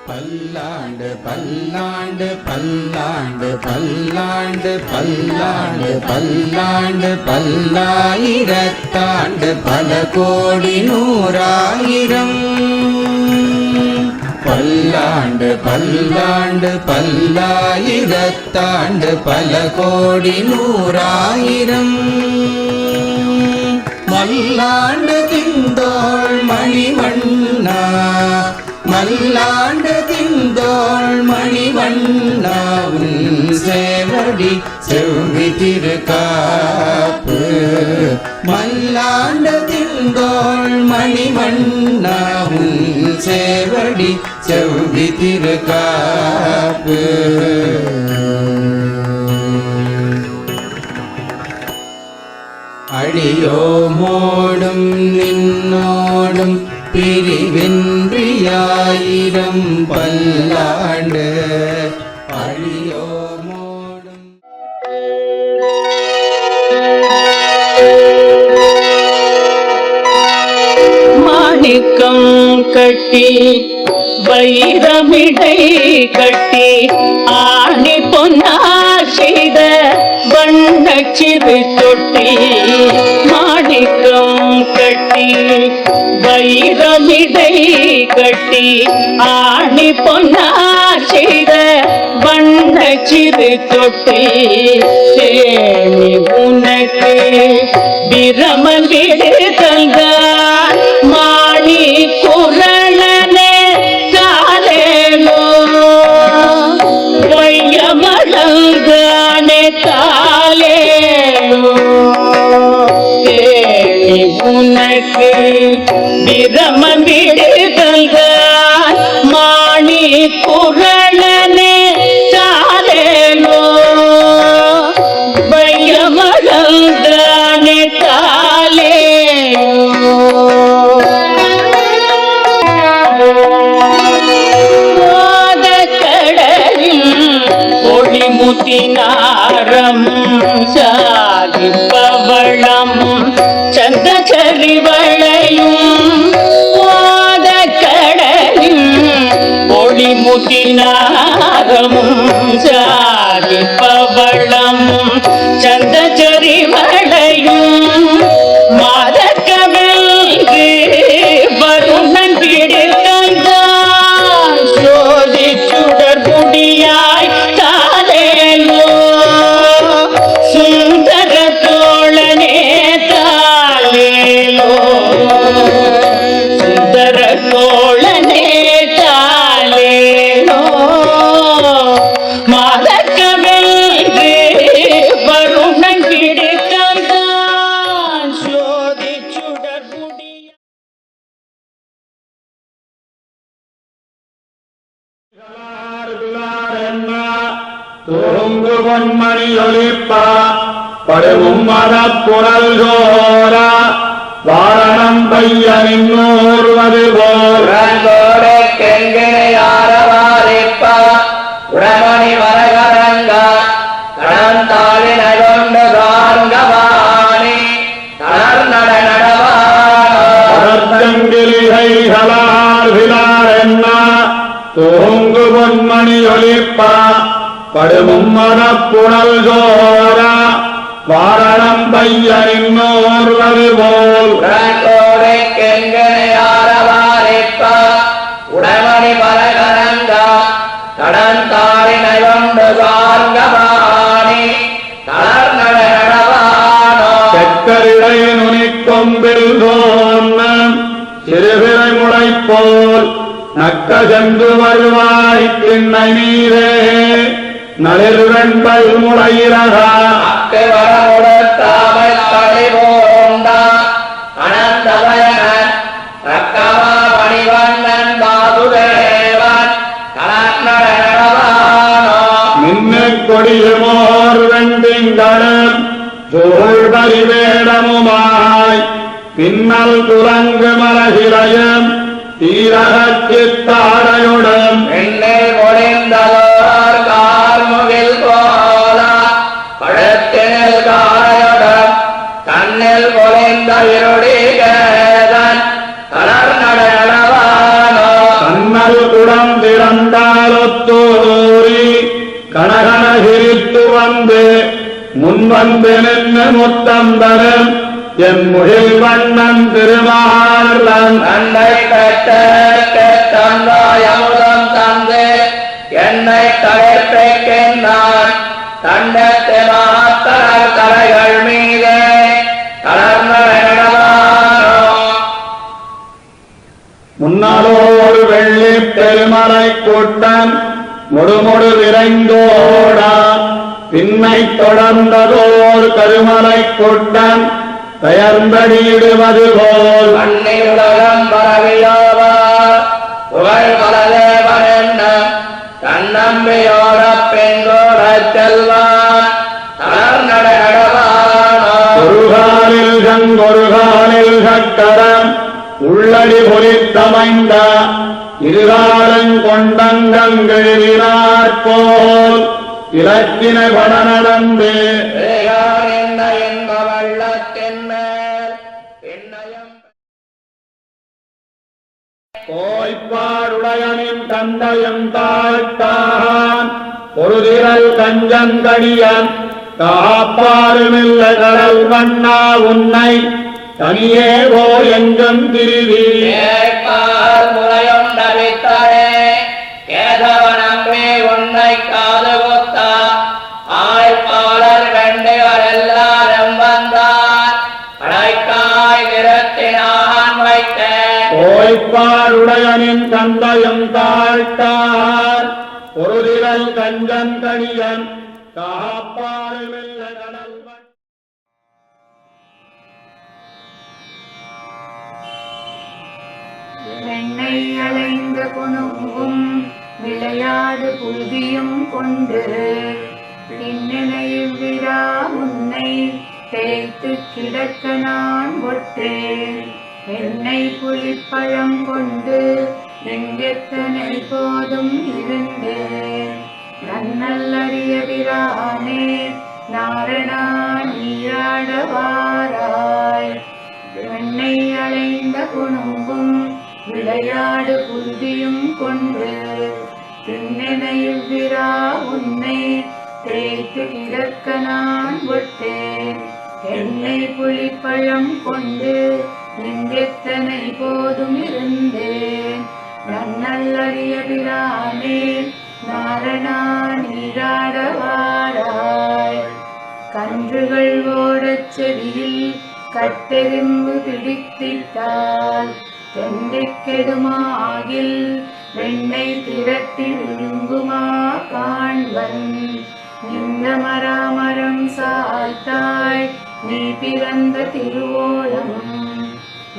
பல்லாண்டு பல்லாண்டு பல்லாண்டு பல்லாண்டு பல்லாண்டு பல்லாண்டு பல்லாயிரத்தாண்டு பல கோடி நூறாயிரம் பல்லாண்டு பல்லாண்டு பல்லாயிரத்தாண்டு பல கோடி நூறாயிரம் மல்லாண்டு திந்தோள் மணிவண்ணா மல்லாண்டு திந்தோள் மணிவண்ணா உன் சேவடி செவ்வி திருக்காப்பு மல்லாண்டு திந்தோள் மணிவண்ணா உன் சேவடி செவ்வி திருக்காப்பு அடியோமோடும் நின்னோடும் பிரிவின்றியாயிரம் பல்லாண்டு அடியோமோடும் மாணிக்கம் கட்டி வைரமிடை கட்டி ஆணி பொன்னார் செய்த வண்ணச்சிறு தொட்டி மாணிக்கம் கட்டி வைரமிடை கட்டி ஆணி பொன்னார் செய்த வண்ணச்சிறு தொட்டி சேமி உனக்கு பிரமன் வீடு தந்தான் மாணி குரளனே காலேலோ வையமளந்தானே காலேலோ தேவி உனக்கு பிரமன் வீடு தந்தான் மாணி குரளனே காலேலோ வையமளந்தானே காலேலோ ஒளிமுத்தினாரம் சாதிப்பவளம் சந்தச்சரிவளையும் ஓத கடலில் ஒளிமுத்தினாரம் சாதிப்பவளம் சந்தச்சரிவளையும் மாதக்கவில்கு வருணன் பிடித்தான் சோதி சுடர் முடியாய் தாலேலோ சுந்தர தோழனே தாலேலோ சுந்தர தோழனே தாலேலோ மாதக்கவில்கு வருணன் பிடித்தான் சோதி சுடர் முடியாய் தூங்கு பொன்மணி ஒலிப்பா படுவும் மதப்புறல் சோரா வாரணம் பையனின் ஊர்வது போரங்கோடெங்கெனையாரவாரிப்பா உடமணி வரகரங்க கடந்தாளினை கொண்டு கார்கவாணி தளர்நட நடவானோங்கிலிகைகளார் விழார் என்ன தூங்கு பொன்மணி ஒலிப்பா படுவும் மதப்புறல் சோரா வாரணம் பையனின் ஊர்வது போரங்கோடெங்கெனையாரவாரிப்பா உடமணி வரகரங்க கடந்தாளினை கொண்டு கார்கவாணி தளர்நட நடவானோ செக்கரிடை நுனிக்கொம்பில் தோன்ன சிறுபிறை முளைப்போல் நக்க சென்று வருவாய் கிண்ணை நீரே நளிர்வெண்பல் முளையிறகா அக்கை வரமுடத்தாமை கழிவோண்டா அனந்தவயனன் ரக்கமா பணிவண்ணன் பாதுதேவன் கலர்நட நடவானோ மின்னு கொடியுமோர் வெண்டிங்களும் சூழ்பரி வேடமுமாய் பின்னல் துலங்கு மலகிரையும் தீரகச்சித்தாரையுடன் எண்ணெய் ஒளிந்ததோர் கார்முகில் போல பழத்தினில் காரையுடன் கண்ணில் பொழிந்த இருடிகேதன் தளர்நட நடவானோ கண்ணல் குடம் திறந்த முன்வந்து நின்று முத்தம் தரும் என் முகில் வண்ணன் திருமாறன் தந்தை பெற்ற தந்தாய் அமுதம் தந்து என்னை தளர்ப்பேன் தண்டத்து மாத்தர் கரைகள் மீதே தளர்ந்தோ முன்னாலோடு வெள்ளி பெருமறை கூட்டம் முடுமுடு விரைந்தோடா பின்னை தொடர்ந்ததோர் கருமறை கூட்டம் பெயர்ந்தடியிடுவது போல் மண்ணிலுலகம் பரவியோவா புகழ் பலதேவன் என்ன தன்னம்பியோட பெண்கோட செல்வான் தளர்நடவானோ ஒருகாலில் கங்கொருகாலில் சக்கரம் உள்ளடி பொலித்தமைந்த இருகாலங் கொண்டங்கெழினாற் போல் இலக்கின பட நடந்து என்ப வள்ளத்தின் மேல் என்னையும் கோய்ப்பாடுடையனின் தந்தையும் தாழ்த்தான் ஒரு திரள் கஞ்சங்கடியன் காப்பாருமில்ல கடல் வண்ணா உன்னை தனியே போ எங்கும் திருவி கேட்பார் முறையுண்டவித்தாரே கேதவனம்பே உன்னை காது குத்தா ஆய்ப்பாளர் வெண்டிவர் எல்லாரும் வந்தார் படைக்காய் நிறுத்தினான் வைத்தேன் கோய்ப்பாடுடையனின் தந்தையும் தாழ்த்தான் ஒரு திரள் கஞ்சங்கடியன் காப்பாருமில்ல கடல் வெண்ணை அலைந்த குணுங்கும் விளையாடு புழுதியும் கொண்டு பின்னணையில் விரா உன்னை தேய்த்து கிடக்க நான் ஒட்டேன் என்னை புலிப்பழம் கொண்டு எங்கெத்தனை போதும் இருந்தேன் நன்னல்லறிய விரானே நாரணா நீராடவாராய் வெண்ணை அலைந்த குணுங்கும் விளையாடு புழுதியும் கொண்டு பின்னணையில் விரா உன்னை தேய்த்து கிடக்க நான் ஒட்டேன் என்னை புலிப்பழம் கொண்டு எங்கெத்தனை போதும் இருந்தேன் நன்னல்லறிய பிரானே நாரணா நீராடவாராய் கன்றுகள் ஓடச் செவியில் கட்டெரும்பு பிடித்திட்டால் தெண்டிக்கெடுமாகில் வெண்ணை திரட்டி விழுங்குமா காண்பன் இந்த மராமரம் சாய்த்தாய் நீ பிறந்த திருவோணம்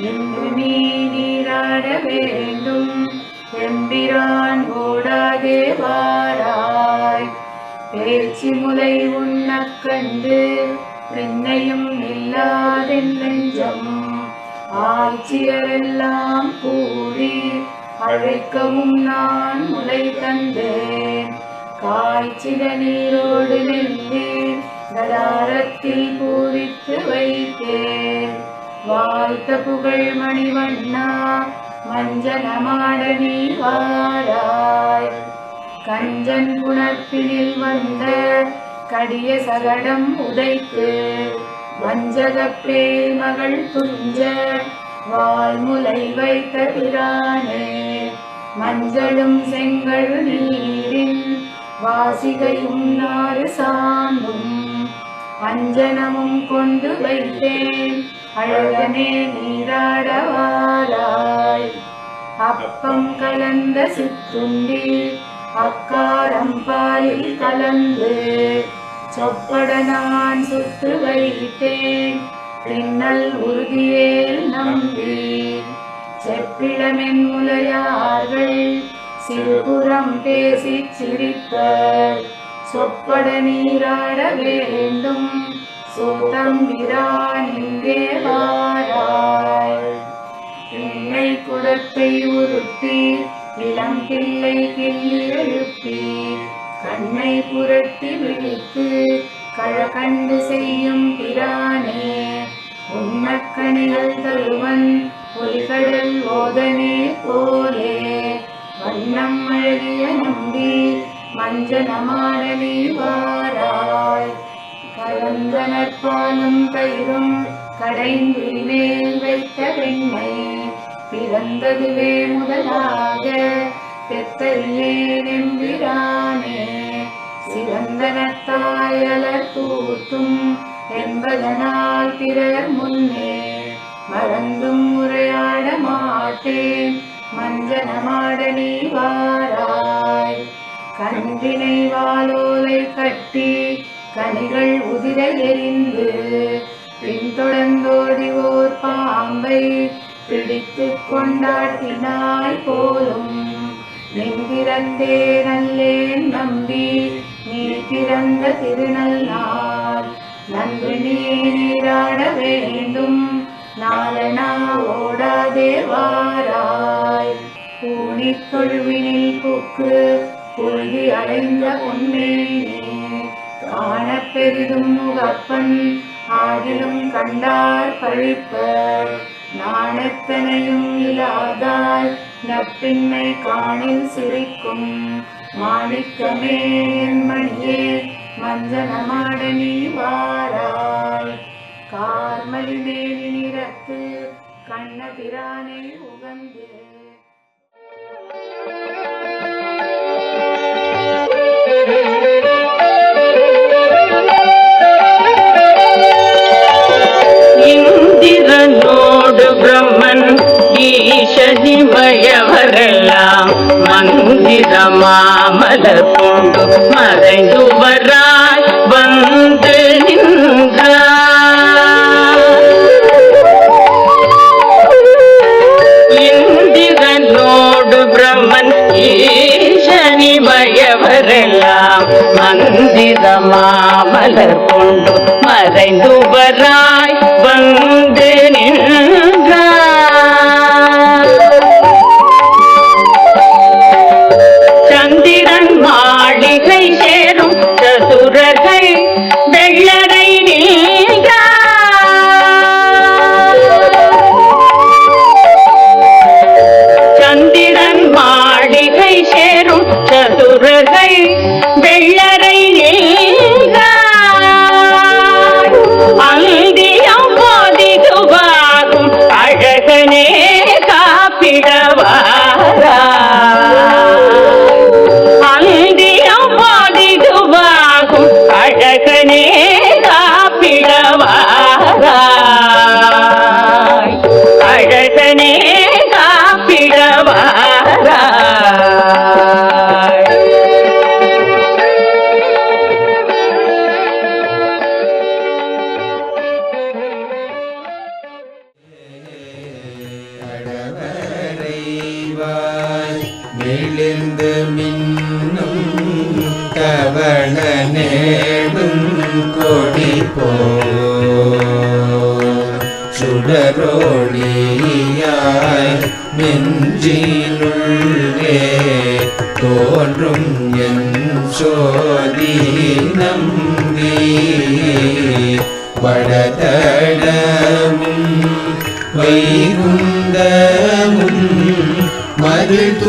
இன்று நீ நீராட வேண்டும் எம்பிரான் ஓடாதே வாராய் பேச்சு முலை உண்ணக் கண்டு பெண்ணையும் இல்லாதென் நெஞ்சம் ஆட்சியரெல்லாம் கூடி அழைக்கவும் நான் முலை தந்தேன் காய்ச்சிட நீரோடு நெல்லி கடாரத்தில் பூரித்து வைத்தேன் வாழ்த்த புகழ் மணிவண்ணா மஞ்சனமாட நீ வாராய் கஞ்சன் குணத்தினில் வந்த கடிய சகடம் உதைத்து வஞ்சகப்பே மகள் துஞ்ச வால்முலை வைத்த பிரானே மஞ்சளும் செங்கழு நீரின் வாசிகையும் நாறு சாந்தும் அஞ்சனமும் கொண்டு வைத்தேன் அழகனே நீராடவாராய் அப்பம் கலந்த சித்துண்டி அக்காரம் பாலில் கலந்து சொப்பட நான் சுட்டு வைத்தேன் பின்னல் உறுதியேல் நம்பி செப்பிளமென் முலையார்கள் சிறுபுறம் பேசி சிரிப்ப சொப்பட நீராட வேண்டும் சூதம்பிரான் இங்கே வாராய் பிள்ளை குடத்தை உருட்டி இளம் பிள்ளை கிள்ளி எழுப்பி கண்ணை புரட்டி விழித்து கழகண்டு செய்யும் பிரானே உன்னக்கணிகள் தருவன் ஒலிகடல் ஓதனே போலே வண்ணம் அழகிய நம்பி மஞ்சனமாட நீ வாராய் கலந்த நற்பாலும் தயிரும் கடைந்து மேல் வைத்த வெண்மை பிறந்ததுவே முதலாக பெத்தல்லேன் எம்பிரானே சிறந்த நத்தாயலர் தூத்தும் என்பதனால் பிறர் முன்னே மறந்தும் உரையாட மாட்டேன் மஞ்சனமாட நீ வாராய் கன்றினை வாளோலை கட்டி கனிகள் உதிர எரிந்து பின்தொடர்ந்தோடி ஓர் பாம்பை பிடித்து கொண்டாட்டினாய் போலும் நின் பிறந்தே நல்லேன் நம்பி நீ பிறந்த திருநள்ளால் நன்று நீ நீராட வேண்டும் நாளனா ஓடாதே வாராய் பூனி தொழுவினில் புக்கு புழுதி அடைந்த பொன்னேனே காண பெரிதும் முகப்பன் ஆகிலும் கண்டார் பழிப்பர் நாணத்தனையும் இல்லாதால் நப்பின்னை காணில் சிரிக்கும் மாணிக்கமே என் மணியே மஞ்சனமாட நீ வாராய் கார்மலி மேனி நிறத்து கண்ணபிரானை உகந்து இந்திரனோடு பிரம்மன் ஈசனிமயவரெல்லாம் மந்திர மாமலர் கொண்டு மறைந்துவராய் வந்து நின்றார். இந்திரனோடு பிரம்மன் ஈசனிமயவரெல்லாம் மந்திர மாமலர் கொண்டு மறைந்துவராய் வந்து நின்றார். சந்திரன் மாளிகை சேரும் சதுரர்கள் வெள்ளரை நீங்கார். சந்திரன் மாளிகை சேரும் சதுரர்கள் வெள்ளரை நீங்கார். அந்தியம் போதிதுவாகும் அழகனே காப்பிடவாராய். அந்தியம் போதிதுவாகும் அழகனே காப்பிடவாராய். அழகனே காப்பிடவாராய். கடவரைவாய் விழுந்து மின்னும் கவள நேடும் கொடி சுடரோடியாய் நெஞ்சினுள்ளே தோன்றும் என் சோதி நம்பி வடதடமும் வைகுந்தமும் மருத்துவராபதியும்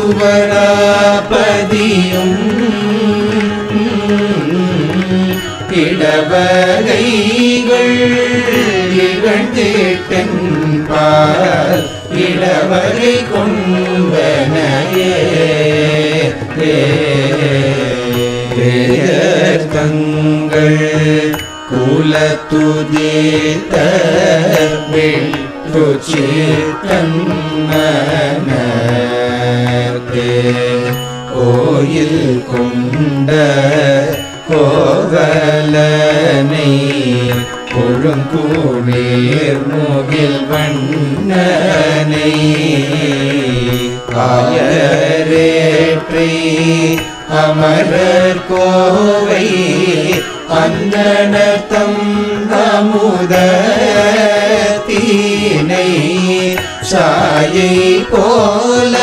இடவகைகள் இகழ்ந்தேட்டென்பார் இடவகை கொம்பனையே தங்கள் குலத்துதேத்த வெற்றுச்சித்தன்னே கோயில் கொண்ட கோவலனை கொழுங்கூடீர் முகில் வண்ணனை காயரேற்றி அமரர் கோவை அந்தணத்தம் அமுதத்தீனை சாயை போல